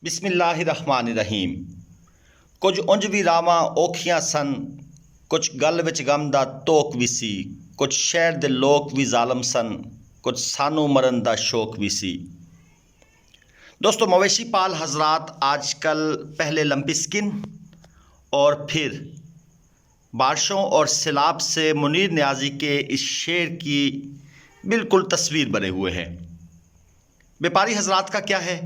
बिस्मिल्लाहिर्रहमानिर्रहीम। कुछ उंज भी रावां औखियां सन, कुछ गल विच गम दा तोक भी सी, कुछ शहर दे लोक भी जालम सन, कुछ सानू मरन दा शौक भी सी। दोस्तों, मवेशी पाल हजरात आजकल पहले लंपी स्किन और फिर बारिशों और सैलाब से मुनीर नियाज़ी के इस शेर की बिल्कुल तस्वीर बने हुए हैं। व्यापारी हजरात का क्या है,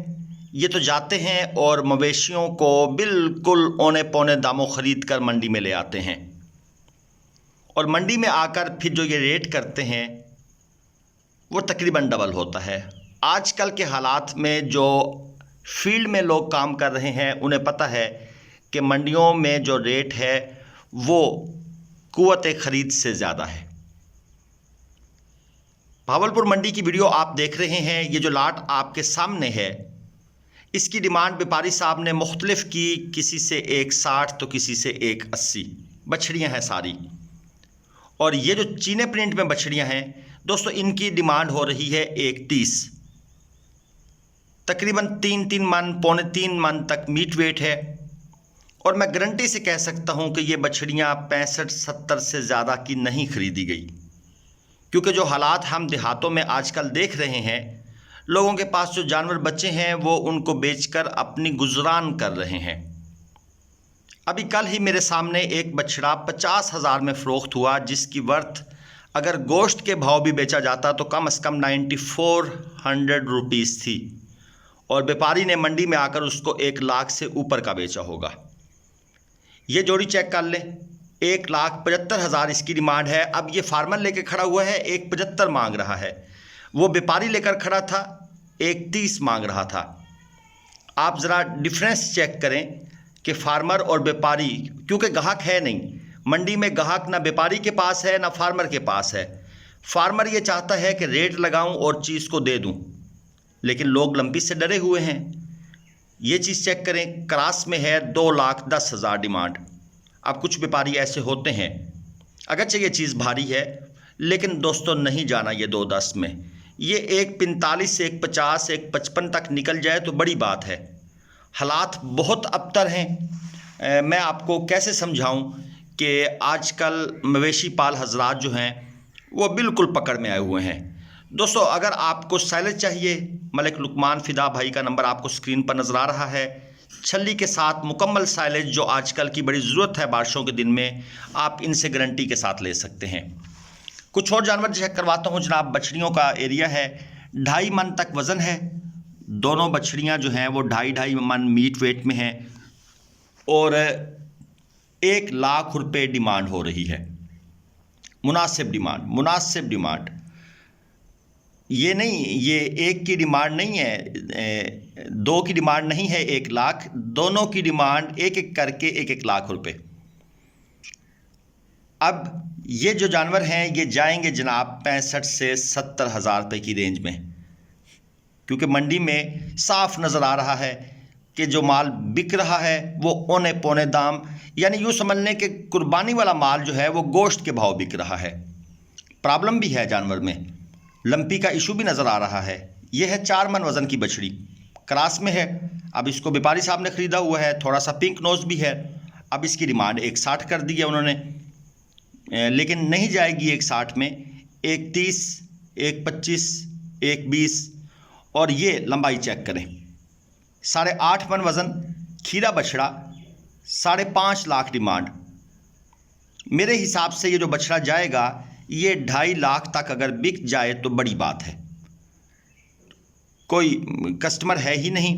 ये तो जाते हैं और मवेशियों को बिल्कुल औने पौने दामों ख़रीद कर मंडी में ले आते हैं और मंडी में आकर फिर जो ये रेट करते हैं वो तकरीबन डबल होता है। आजकल के हालात में जो फील्ड में लोग काम कर रहे हैं उन्हें पता है कि मंडियों में जो रेट है वो कुव्वत ख़रीद से ज़्यादा है। भावलपुर मंडी की वीडियो आप देख रहे हैं। ये जो लाट आपके सामने है इसकी डिमांड व्यापारी साहब ने मुख्तलिफ की, किसी से 160 तो किसी से 180 बछड़ियाँ हैं सारी। और ये जो चीने प्रिंट में बछड़ियाँ हैं दोस्तों, इनकी डिमांड हो रही है 130। तकरीबन 3 मन पौने 3 मन तक मीट वेट है और मैं गारंटी से कह सकता हूँ कि ये बछड़ियाँ 65-70 से ज़्यादा की नहीं खरीदी गई, क्योंकि जो हालात हम देहातों में आजकल देख रहे हैं, लोगों के पास जो जानवर बचे हैं वो उनको बेचकर अपनी गुजरान कर रहे हैं। अभी कल ही मेरे सामने एक बछड़ा 50,000 में फ़रोख्त हुआ, जिसकी वर्थ अगर गोश्त के भाव भी बेचा जाता तो कम से कम 9400 रुपीज़ थी और व्यापारी ने मंडी में आकर उसको 1 लाख से ऊपर का बेचा होगा। ये जोड़ी चेक कर लें, 1,75,000 इसकी डिमांड है। अब ये फार्मर लेके खड़ा हुआ है, 1,75 मांग रहा है। वो व्यापारी लेकर खड़ा था, 1,30 मांग रहा था। आप ज़रा डिफरेंस चेक करें कि फार्मर और व्यापारी, क्योंकि ग्राहक है नहीं मंडी में, ग्राहक ना व्यापारी के पास है ना फार्मर के पास है। फार्मर ये चाहता है कि रेट लगाऊं और चीज़ को दे दूं, लेकिन लोग लंपी से डरे हुए हैं। ये चीज़ चेक करें, क्रास में है 2,10,000 डिमांड। अब कुछ व्यापारी ऐसे होते हैं, अगरचे ये चीज़ भारी है लेकिन दोस्तों नहीं जाना ये 2,10 में। ये 1,45 से 1,50 1,55 तक निकल जाए तो बड़ी बात है। हालात बहुत अबतर हैं। मैं आपको कैसे समझाऊं कि आजकल मवेशी पाल हजरात जो हैं वो बिल्कुल पकड़ में आए हुए हैं। दोस्तों, अगर आपको साइलेज चाहिए, मलिक लुकमान फ़िदा भाई का नंबर आपको स्क्रीन पर नज़र आ रहा है। छल्ली के साथ मुकम्मल साइलेज जो आजकल की बड़ी ज़रूरत है बारिशों के दिन में, आप इनसे गारंटी के साथ ले सकते हैं। कुछ और जानवर चेक करवाता हूँ जनाब। बछड़ियों का एरिया है, 2.5 मन तक वज़न है। दोनों बछड़ियाँ जो हैं वो 2.5 मन मीट वेट में हैं और 1 लाख रुपए डिमांड हो रही है। मुनासिब डिमांड। ये नहीं, ये एक की डिमांड नहीं है, 2 की डिमांड नहीं है 1 लाख, दोनों की डिमांड एक एक करके 1-1 लाख रुपए। अब ये जो जानवर हैं ये जाएंगे जनाब 65 से 70 हज़ार रुपये की रेंज में, क्योंकि मंडी में साफ नज़र आ रहा है कि जो माल बिक रहा है वो औने पौने दाम, यानी यूँ समझ लें कि कुर्बानी वाला माल जो है वो गोश्त के भाव बिक रहा है। प्रॉब्लम भी है जानवर में, लंपी का इशू भी नज़र आ रहा है। ये है 4 मन वज़न की बछड़ी, क्रास में है। अब इसको व्यापारी साहब ने ख़रीदा हुआ है, थोड़ा सा पिंक नोज भी है। अब इसकी डिमांड 160 कर दी है उन्होंने, लेकिन नहीं जाएगी 160 में, 130, 125, 120। और ये लंबाई चेक करें, 8.5 मन वज़न, खीरा बछड़ा, 5.5 लाख डिमांड। मेरे हिसाब से ये जो बछड़ा जाएगा ये 2.5 लाख तक अगर बिक जाए तो बड़ी बात है। कोई कस्टमर है ही नहीं।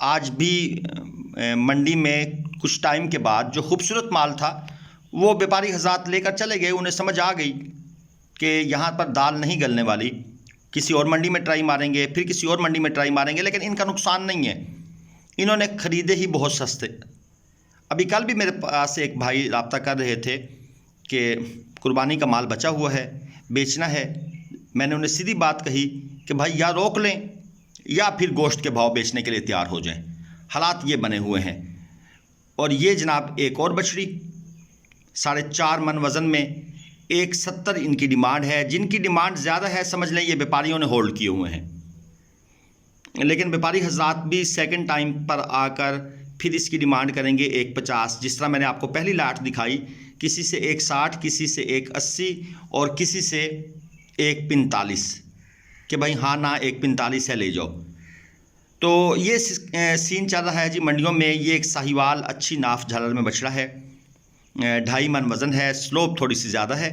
आज भी मंडी में कुछ टाइम के बाद जो खूबसूरत माल था वो व्यापारी हज़रात लेकर चले गए। उन्हें समझ आ गई कि यहाँ पर दाल नहीं गलने वाली, किसी और मंडी में ट्राई मारेंगे, फिर किसी और मंडी में ट्राई मारेंगे, लेकिन इनका नुकसान नहीं है, इन्होंने ख़रीदे ही बहुत सस्ते। अभी कल भी मेरे पास एक भाई रब्ता कर रहे थे कि कुर्बानी का माल बचा हुआ है, बेचना है। मैंने उन्हें सीधी बात कही कि भाई या रोक लें या फिर गोश्त के भाव बेचने के लिए तैयार हो जाएं। हालात ये बने हुए हैं। और ये जनाब एक और बछड़ी 4.5 मन वज़न में, 170 इनकी डिमांड है। जिनकी डिमांड ज़्यादा है समझ लें ये व्यापारियों ने होल्ड किए हुए हैं। लेकिन व्यापारी हजरात भी सेकंड टाइम पर आकर फिर इसकी डिमांड करेंगे 150। जिस तरह मैंने आपको पहली लाट दिखाई, किसी से 160, किसी से 180 और किसी से 145 कि भाई हाँ ना 145 है ले जाओ। तो ये सीन चल रहा है जी मंडियों में। ये एक साहिवाल अच्छी नाफ झालर में बछड़ा है, 2.5 मन वज़न है। स्लोप थोड़ी सी ज़्यादा है,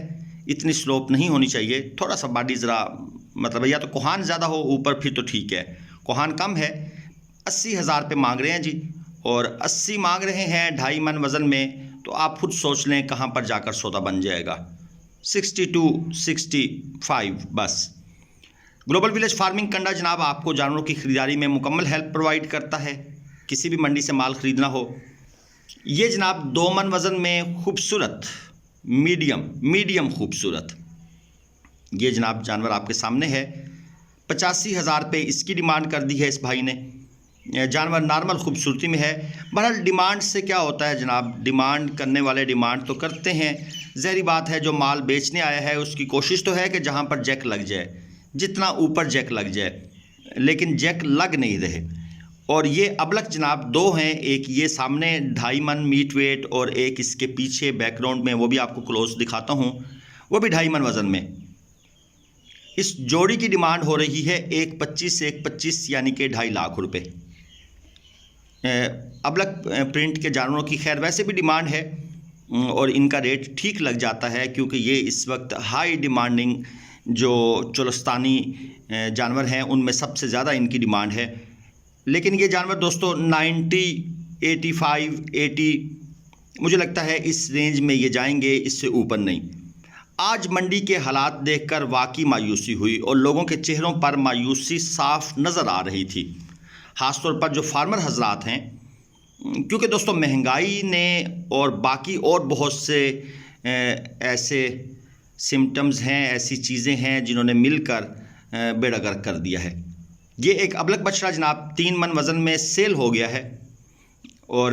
इतनी स्लोप नहीं होनी चाहिए। थोड़ा सा बॉडी ज़रा मतलब या तो कोहान ज़्यादा हो ऊपर फिर तो ठीक है, कोहान कम है। 80,000 पे मांग रहे हैं जी, और 80 मांग रहे हैं 2.5 मन वज़न में। तो आप खुद सोच लें कहाँ पर जाकर सौदा बन जाएगा। 62, 65 बस। ग्लोबल विलेज फार्मिंग कंडा जनाब आपको जानवरों की ख़रीदारी में मुकम्मल हेल्प प्रोवाइड करता है। किसी भी मंडी से माल ख़रीदना हो, ये जनाब 2 मन वज़न में खूबसूरत मीडियम खूबसूरत ये जनाब जानवर आपके सामने है। 85,000 पे इसकी डिमांड कर दी है इस भाई ने। जानवर नॉर्मल खूबसूरती में है। बहरहाल डिमांड से क्या होता है जनाब, डिमांड करने वाले डिमांड तो करते हैं, ज़हरी बात है। जो माल बेचने आया है उसकी कोशिश तो है कि जहाँ पर जैक लग जाए, जितना ऊपर जैक लग जाए, लेकिन जैक लग नहीं रहे। और ये अबलक जनाब 2 हैं, एक ये सामने 2.5 मन मीट वेट और एक इसके पीछे बैकग्राउंड में, वो भी आपको क्लोज दिखाता हूँ, वो भी 2.5 मन वज़न में। इस जोड़ी की डिमांड हो रही है 1.25 से 1.25 यानी कि 2.5 लाख रुपए। अबलक प्रिंट के जानवरों की खैर वैसे भी डिमांड है और इनका रेट ठीक लग जाता है, क्योंकि ये इस वक्त हाई डिमांडिंग जो चोलस्तानी जानवर हैं उनमें सबसे ज़्यादा इनकी डिमांड है। लेकिन ये जानवर दोस्तों 90, 85, 80 मुझे लगता है इस रेंज में ये जाएंगे, इससे ऊपर नहीं। आज मंडी के हालात देखकर वाकई मायूसी हुई और लोगों के चेहरों पर मायूसी साफ नज़र आ रही थी, ख़ासतौर पर जो फार्मर हजरात हैं। क्योंकि दोस्तों महंगाई ने और बाकी और बहुत से ऐसे सिम्टम्स हैं, ऐसी चीज़ें हैं जिन्होंने मिलकर बेड़ा गर्क कर दिया है। ये एक अबलक बछड़ा जनाब 3 मन वज़न में सेल हो गया है और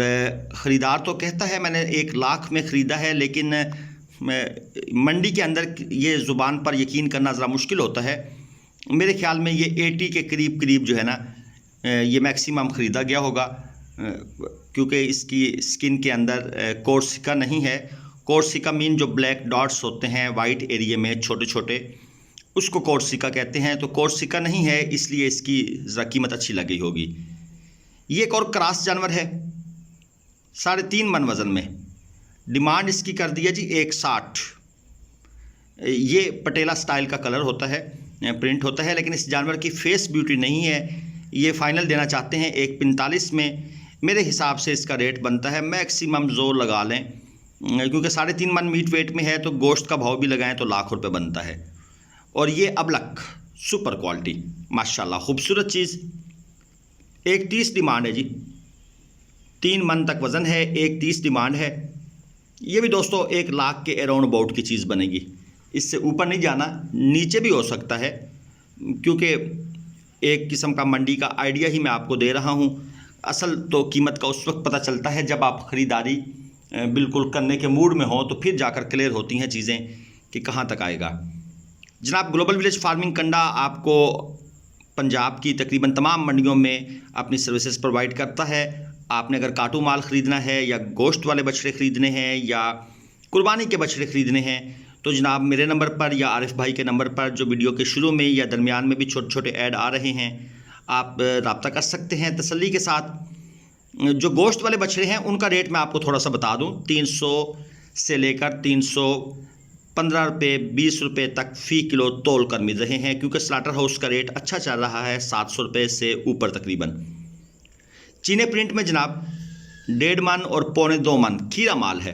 ख़रीदार तो कहता है मैंने 1 लाख में ख़रीदा है, लेकिन मंडी के अंदर ये ज़ुबान पर यकीन करना ज़रा मुश्किल होता है। मेरे ख़्याल में ये 80 के करीब जो है ना ये मैक्सिमम ख़रीदा गया होगा, क्योंकि इसकी स्किन के अंदर कोर्सिका नहीं है। कोर्सिका मीन जो ब्लैक डॉट्स होते हैं वाइट एरिया में छोटे छोटे, उसको कोर्सिका कहते हैं। तो कोर्सिका नहीं है, इसलिए इसकी ज़रा कीमत अच्छी लगी होगी। ये एक और क्रॉस जानवर है 3.5 मन वज़न में। डिमांड इसकी कर दी है जी 160। ये पटेला स्टाइल का कलर होता है, प्रिंट होता है, लेकिन इस जानवर की फेस ब्यूटी नहीं है। ये फ़ाइनल देना चाहते हैं 145 में। मेरे हिसाब से इसका रेट बनता है, मैक्सिमम जोर लगा लें, क्योंकि 3.5 मन मीट वेट में है तो गोश्त का भाव भी लगाएं तो लाख रुपए बनता है। और ये अबलक सुपर क्वालिटी माशाल्लाह खूबसूरत चीज़। 130 डिमांड है जी, 3 मन तक वज़न है, 130 डिमांड है। ये भी दोस्तों 1 लाख के अराउंड अबाउट की चीज़ बनेगी, इससे ऊपर नहीं जाना, नीचे भी हो सकता है, क्योंकि एक किस्म का मंडी का आइडिया ही मैं आपको दे रहा हूँ। असल तो कीमत का उस वक्त पता चलता है जब आप ख़रीदारी बिल्कुल करने के मूड में हो, तो फिर जाकर क्लियर होती हैं चीज़ें कि कहाँ तक आएगा। जनाब ग्लोबल विलेज फार्मिंग कंडा आपको पंजाब की तकरीबन तमाम मंडियों में अपनी सर्विसेज प्रोवाइड करता है। आपने अगर काटू माल ख़रीदना है या गोश्त वाले बछड़े ख़रीदने हैं या कुर्बानी के बछड़े ख़रीदने हैं, तो जनाब मेरे नंबर पर या आरिफ भाई के नंबर पर जो वीडियो के शुरू में या दरमियान में भी छोटे छोटे ऐड आ रहे हैं, आप रब्ता कर सकते हैं तसल्ली के साथ। जो गोश्त वाले बछड़े हैं उनका रेट मैं आपको थोड़ा सा बता दूं, 300 से लेकर 315 रुपये 20 रुपये तक फ़ी किलो तोल कर मिल रहे हैं, क्योंकि स्लाटर हाउस का रेट अच्छा चल रहा है 700 रुपये से ऊपर तकरीबन। चीने प्रिंट में जनाब 1.5 मन और 2.25 मन खीरा माल है।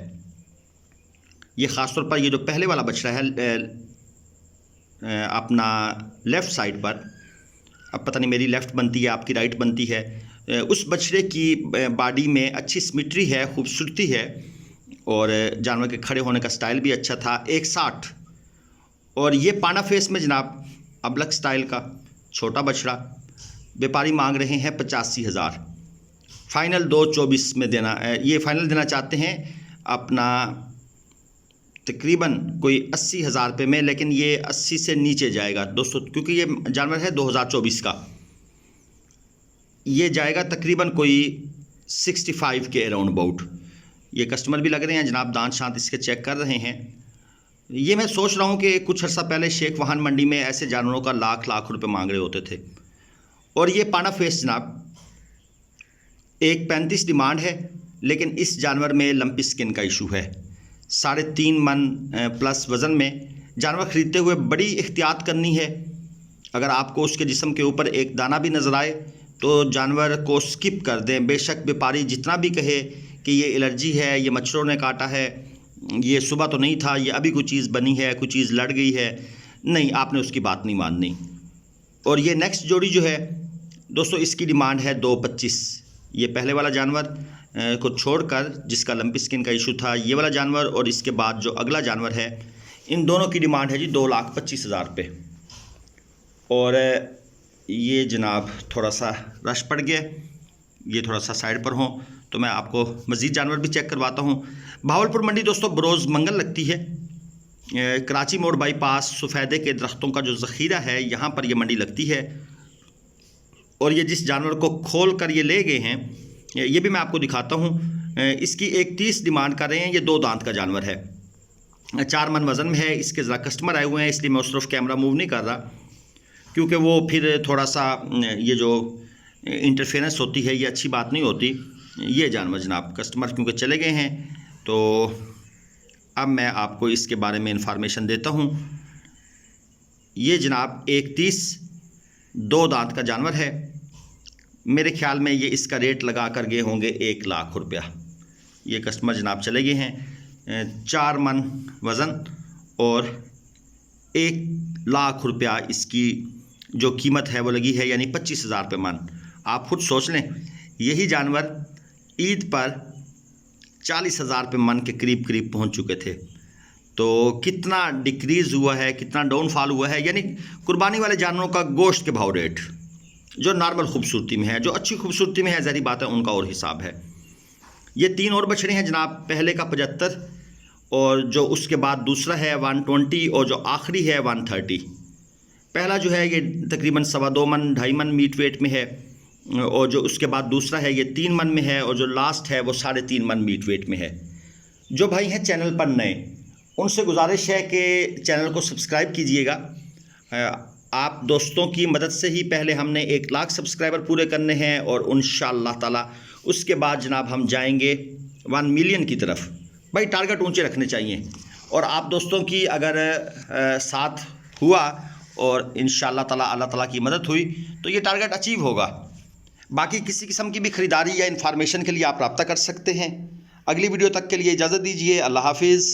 ये ख़ासतौर पर ये जो पहले वाला बछड़ा है अपना लेफ़्ट साइड पर, अब पता नहीं मेरी लेफ़्ट बनती है आपकी राइट बनती है, उस बछड़े की बॉडी में अच्छी सिमेट्री है, खूबसूरती है और जानवर के खड़े होने का स्टाइल भी अच्छा था। 160 और ये पाना फेस में जनाब अबलक स्टाइल का छोटा बछड़ा, व्यापारी मांग रहे हैं 85,000। फ़ाइनल 224 में देना, ये फ़ाइनल देना चाहते हैं अपना तकरीबन कोई 80,000 रुपये में, लेकिन ये 80 से नीचे जाएगा दोस्तों, क्योंकि ये जानवर है 2024 का। ये जाएगा तकरीबन कोई 65 के अराउंड अबाउट। ये कस्टमर भी लग रहे हैं जनाब, दांत शांत इसके चेक कर रहे हैं। ये मैं सोच रहा हूँ कि कुछ अर्सा पहले शेख वाहन मंडी में ऐसे जानवरों का लाख लाख रुपए मांग रहे होते थे। और ये पाना फेस जनाब, एक 35 डिमांड है, लेकिन इस जानवर में लंपी स्किन का इशू है। 3.5 मन प्लस वज़न में जानवर ख़रीदते हुए बड़ी एहतियात करनी है। अगर आपको उसके जिस्म के ऊपर एक दाना भी नज़र आए तो जानवर को स्किप कर दें। बेशक व्यापारी जितना भी कहे कि ये एलर्जी है, ये मच्छरों ने काटा है, ये सुबह तो नहीं था, ये अभी कोई चीज़ बनी है, कोई चीज़ लड़ गई है, नहीं, आपने उसकी बात नहीं माननी। और ये नेक्स्ट जोड़ी जो है दोस्तों, इसकी डिमांड है 2.25। ये पहले वाला जानवर को छोड़कर जिसका लंपी स्किन का इशू था, ये वाला जानवर और इसके बाद जो अगला जानवर है, इन दोनों की डिमांड है जी 2,25,000 रुपये। और ये जनाब थोड़ा सा रश पड़ गया, ये थोड़ा सा साइड पर हों तो मैं आपको मज़ीद जानवर भी चेक करवाता हूँ। भावलपुर मंडी दोस्तों बरोज़ मंगल लगती है। कराची मोड़ बाईपास सफ़ेदे के दरख्तों का जो ज़ख़ीरा है, यहाँ पर ये मंडी लगती है। और ये जिस जानवर को खोल कर ये ले गए हैं, ये भी मैं आपको दिखाता हूँ। इसकी एक 30 डिमांड कर रहे हैं। ये 2 दांत का जानवर है, 4 मन वज़न में है। इसके ज़रा कस्टमर आए हुए हैं, इसलिए मैं उस तरफ कैमरा मूव नहीं कर रहा, क्योंकि वो फिर थोड़ा सा ये जो इंटरफेरेंस होती है, ये अच्छी बात नहीं होती। ये जानवर जनाब कस्टमर क्योंकि चले गए हैं, तो अब मैं आपको इसके बारे में इंफॉर्मेशन देता हूँ। ये जनाब एक 30 2 दांत का जानवर है। मेरे ख्याल में ये इसका रेट लगा कर गए होंगे 1 लाख रुपया। ये कस्टमर जनाब चले गए हैं। 4 मन वज़न और 1 लाख रुपया इसकी जो कीमत है वो लगी है, यानी 25,000 रुपये मन। आप खुद सोच लें, यही जानवर ईद पर 40,000 रुपये मन के करीब पहुंच चुके थे। तो कितना डिक्रीज़ हुआ है, कितना डाउनफॉल हुआ है। यानी कुर्बानी वाले जानवरों का गोश्त के भाव रेट जो नॉर्मल खूबसूरती में है, जो अच्छी खूबसूरती में है, ज़ाहिर बात है उनका और हिसाब है। ये 3 और बछड़े हैं जनाब, पहले का 75 और जो उसके बाद दूसरा है 120 और जो आखिरी है 130। पहला जो है ये तकरीबन 2.25 मन 2.5 मन मीट वेट में है, और जो उसके बाद दूसरा है ये 3 मन में है, और जो लास्ट है वो 3.5 मन मीट वेट में है। जो भाई हैं चैनल पर नए, उनसे गुजारिश है कि चैनल को सब्सक्राइब कीजिएगा। आप दोस्तों की मदद से ही पहले हमने 1 लाख सब्सक्राइबर पूरे करने हैं, और इंशाअल्लाह ताला उसके बाद जनाब हम जाएंगे 1 मिलियन की तरफ। भाई टारगेट ऊंचे रखने चाहिए, और आप दोस्तों की अगर साथ हुआ और इंशाअल्लाह ताला अल्लाह ताला की मदद हुई तो ये टारगेट अचीव होगा। बाकी किसी किस्म की भी ख़रीदारी या इन्फॉर्मेशन के लिए आप रब्ता कर सकते हैं। अगली वीडियो तक के लिए इजाज़त दीजिए। अल्लाह हाफिज़।